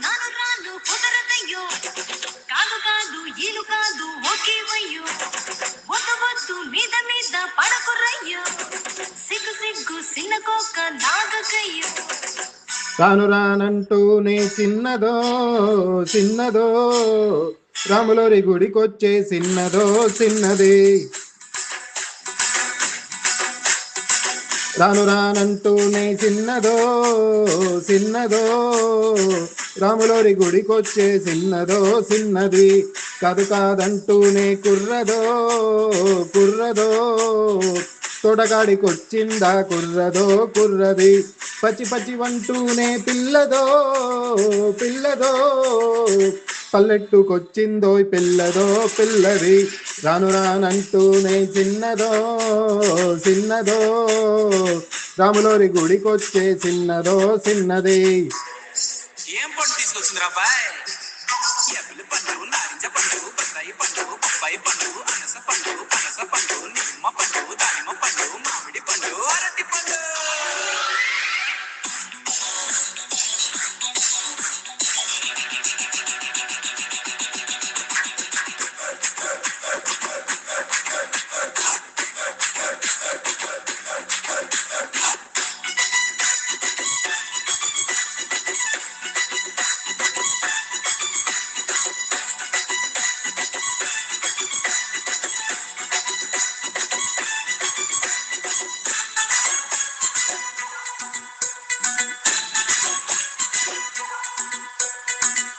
నాను రాను కుదరదయ్యో కాదు కాదు ఈలు కాదు ఒకేవయ్యో వద్దు వద్దు మీద మీద పడకురయ్యో సిగ్గు సిగ్గు సిన్న కోక నాగకయ్యో రాను రానంటూనే చిన్నదో చిన్నదో రాములోరి గుడికొచ్చే చిన్నదో చిన్నది రాను రానంటూనే చిన్నదో చిన్నదో రాములోరి గుడికొచ్చే చిన్నదో చిన్నది కాదు కాదంటూనే కుర్రదో కుర్రదో తోటకాడికొచ్చిందా కుర్రదో కుర్రది పచ్చి పచ్చి వంటూనే పిల్లదో పిల్లదో పల్లెట్టుకొచ్చిందో పిల్లదో పిల్లది రాను రానంటూనే చిన్నదో చిన్నదో రాములోరి గుడికొచ్చే చిన్నదో చిన్నది. ఏం పండు తీసుకొచ్చింది రాబాయ్? ఎబ్బలి పండు, నారింజ పండు, బత్తాయి పండు, బొప్పాయి పండు, అనస పండు, పనస పండు, నిమ్మ పండు, దానిమ్మ పండు, మామిడి పండు, అరటి పండు.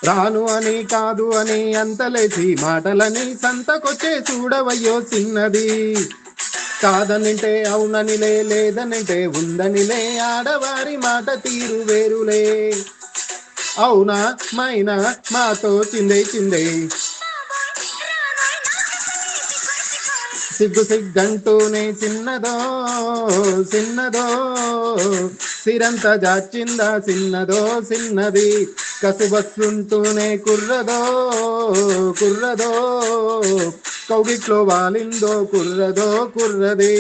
రాను అని కాదు అని అంతలేసి మాటలని సంతకొచ్చే చూడవయ్యో చిన్నది కాదనింటే అవుననిలే లేదనింటే ఉందనిలే ఆడవారి మాట తీరు వేరులే అవునా మైనా మాతో చిందే చిందే సిగ్గు సిగ్గంటూనే చిన్నదో చిన్నదో సిరంత జాచిందా చిన్నదో చిన్నది కసుబస్సుంటూనే కుర్రదో కుర్రదో కౌగిట్లో వాలిందో కుర్రదో కుర్రది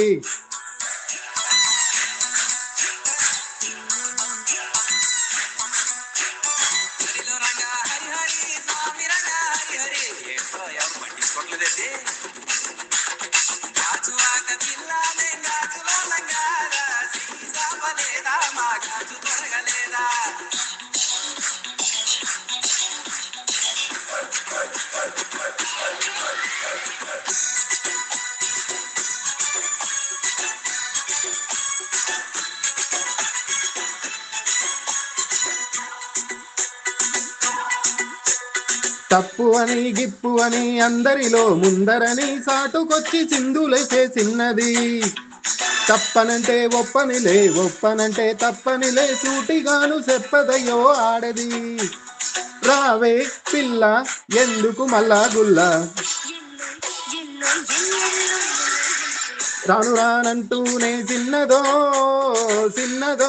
తప్పు అని గిప్పు అని అందరిలో ముందరని సాటుకొచ్చి చిందులేసే చిన్నది తప్పనంటే ఒప్పనిలే ఒప్పనంటే తప్పనిలే సూటిగాను చెప్పదయ్యో ఆడది రావే పిల్ల ఎందుకు మళ్ళా గుల్లా రాను రానంటూనే చిన్నదో చిన్నదో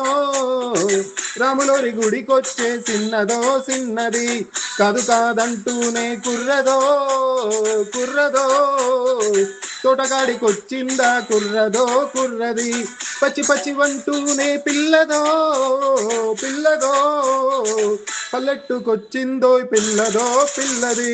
రాములోరి గుడికొచ్చే చిన్నదో చిన్నది కాదు కాదంటూనే కుర్రదో కుర్రదో తోటకాడికొచ్చిందా కుర్రదో కుర్రది పచ్చి పచ్చి వంటూనే పిల్లదో పిల్లదో పల్లెట్టుకొచ్చిందో పిల్లదో పిల్లది